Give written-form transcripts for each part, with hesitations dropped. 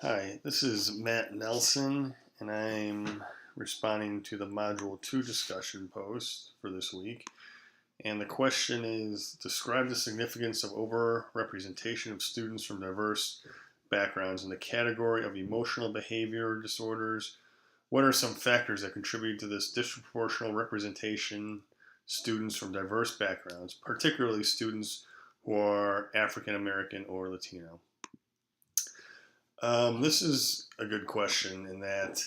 Hi, this is Matt Nelson, and I'm responding to the Module 2 discussion post for this week. And the question is, describe the significance of overrepresentation of students from diverse backgrounds in the category of emotional behavior disorders. What are some factors that contribute to this disproportional representation students from diverse backgrounds, particularly students who are African American or Latino? This is a good question in that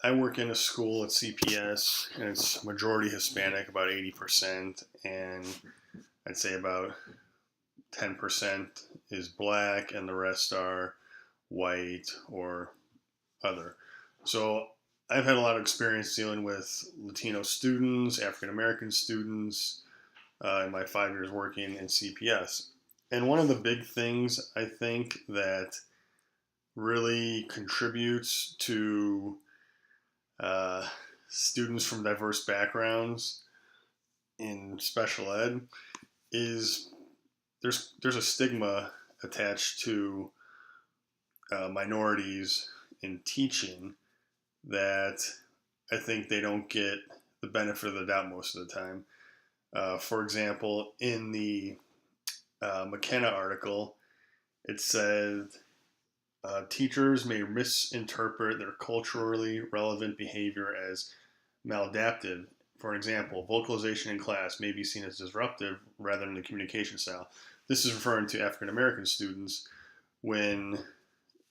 I work in a school at CPS and it's majority Hispanic, about 80%, and I'd say about 10% is black, and the rest are white or other. So I've had a lot of experience dealing with Latino students, African American students in my 5 years working in CPS. And one of the big things I think that really contributes to uh, students from diverse backgrounds in special ed is there's a stigma attached to minorities in teaching that I think they don't get the benefit of the doubt most of the time. For example, in the McKenna article, it said teachers may misinterpret their culturally relevant behavior as maladaptive. For example, vocalization in class may be seen as disruptive rather than the communication style. This is referring to African American students when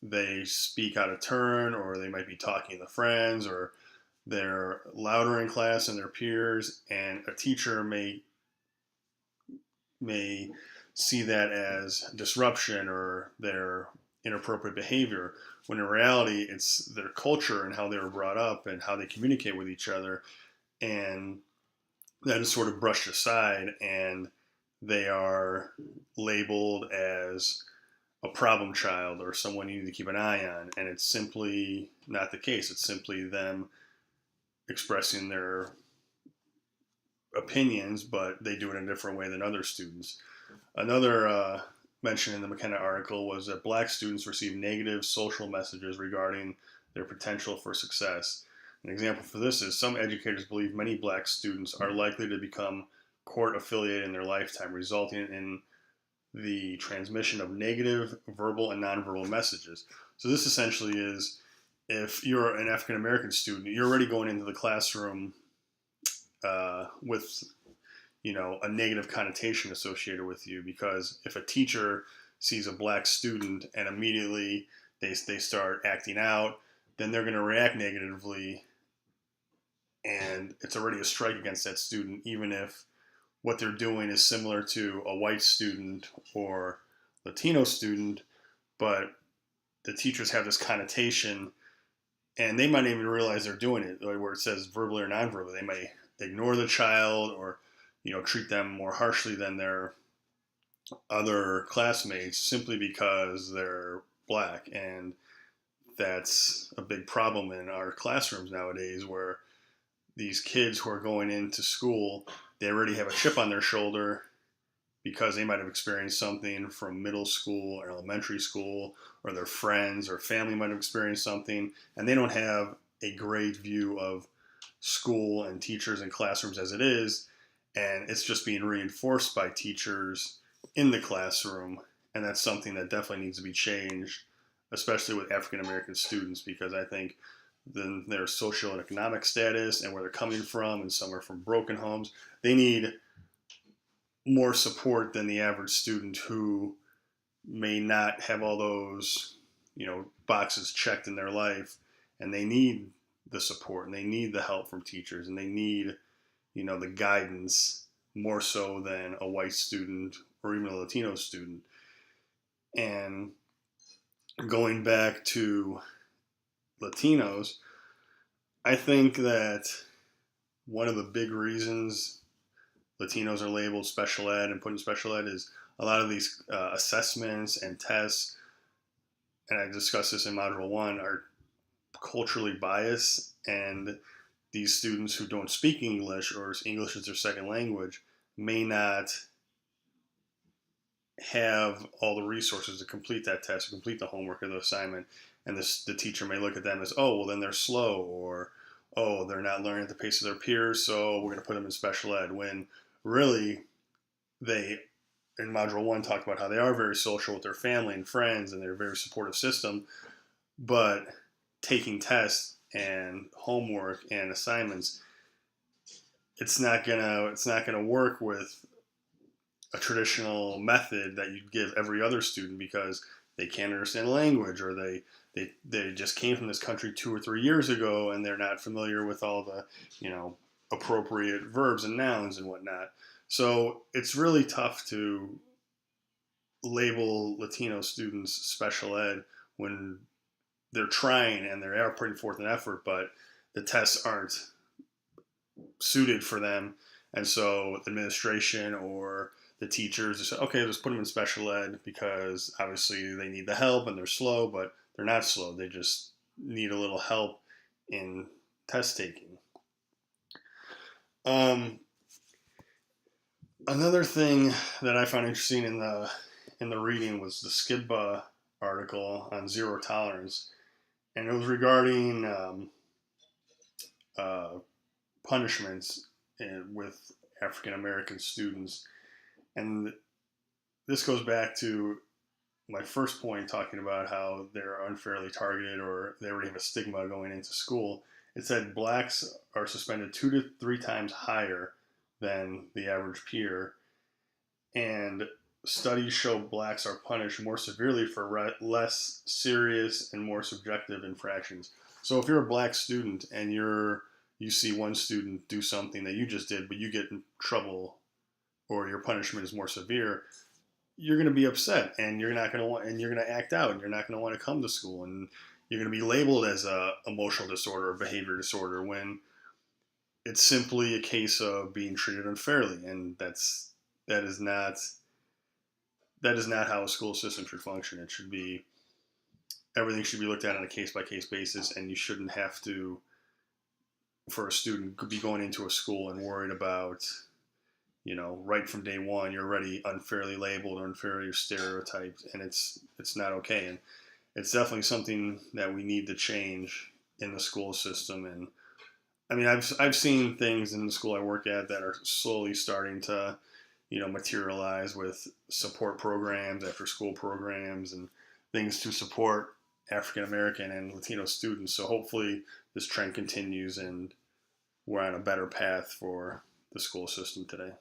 they speak out of turn, or they might be talking to friends, or they're louder in class than their peers, and a teacher may see that as disruption or their inappropriate behavior, when in reality it's their culture and how they were brought up and how they communicate with each other, and that is sort of brushed aside, and they are labeled as a problem child or someone you need to keep an eye on, and it's simply not the case. It's simply them expressing their opinions, but they do it in a different way than other students. Another mention in the McKenna article was that black students receive negative social messages regarding their potential for success. An example for this is some educators believe many black students are likely to become court affiliated in their lifetime, resulting in the transmission of negative verbal and nonverbal messages. So this essentially is, if you're an African American student, you're already going into the classroom with a negative connotation associated with you, because if a teacher sees a black student and immediately they start acting out, then they're going to react negatively, and it's already a strike against that student, even if what they're doing is similar to a white student or Latino student. But the teachers have this connotation, and they might even realize they're doing it, like where it says verbally or nonverbally. They may ignore the child, or treat them more harshly than their other classmates simply because they're black. And that's a big problem in our classrooms nowadays, where these kids who are going into school, they already have a chip on their shoulder because they might have experienced something from middle school or elementary school, or their friends or family might have experienced something, and they don't have a great view of school and teachers and classrooms as it is, and it's just being reinforced by teachers in the classroom. And that's something that definitely needs to be changed, especially with African American students, because I think their social and economic status and where they're coming from, and some are from broken homes, they need more support than the average student who may not have all those boxes checked in their life, and they need the support and they need the help from teachers, and they need the guidance more so than a white student or even a Latino student. And going back to Latinos, I think that one of the big reasons Latinos are labeled special ed and put in special ed is a lot of these assessments and tests, and I discussed this in Module 1, are culturally biased, and these students who don't speak English, or English is their second language, may not have all the resources to complete that test, or complete the homework or the assignment, and the teacher may look at them as, oh, well, then they're slow, or oh, they're not learning at the pace of their peers, so we're going to put them in special ed. When really they, in Module 1, talked about how they are very social with their family and friends, and they're a very supportive system, but taking tests and homework and assignments, it's not gonna work with a traditional method that you'd give every other student, because they can't understand the language, or they just came from this country 2 or 3 years ago and they're not familiar with all the appropriate verbs and nouns and whatnot. So it's really tough to label Latino students special ed when they're trying and they are putting forth an effort, but the tests aren't suited for them. And so the administration or the teachers just say, okay, let's put them in special ed because obviously they need the help and they're slow, but they're not slow. They just need a little help in test taking. Another thing that I found interesting in the reading was the SCIDBA article on zero tolerance, and it was regarding uh, punishments with African American students. And this goes back to my first point, talking about how they're unfairly targeted or they already have a stigma going into school. It said blacks are suspended 2 to 3 times higher than the average peer, and studies show blacks are punished more severely for less serious and more subjective infractions. So if you're a black student and you see one student do something that you just did, but you get in trouble or your punishment is more severe, you're going to be upset, and you're not going to want, and you're going to act out, and you're not going to want to come to school, and you're going to be labeled as a emotional disorder or behavior disorder, when it's simply a case of being treated unfairly, and that is not how a school system should function. It should be, everything should be looked at on a case by case basis, and you shouldn't have to, for a student, be going into a school and worried about, right from day one, you're already unfairly labeled or unfairly stereotyped, and it's not okay. And it's definitely something that we need to change in the school system. And I mean, I've seen things in the school I work at that are slowly starting to, materialize with support programs, after school programs, and things to support African American and Latino students. So hopefully this trend continues and we're on a better path for the school system today.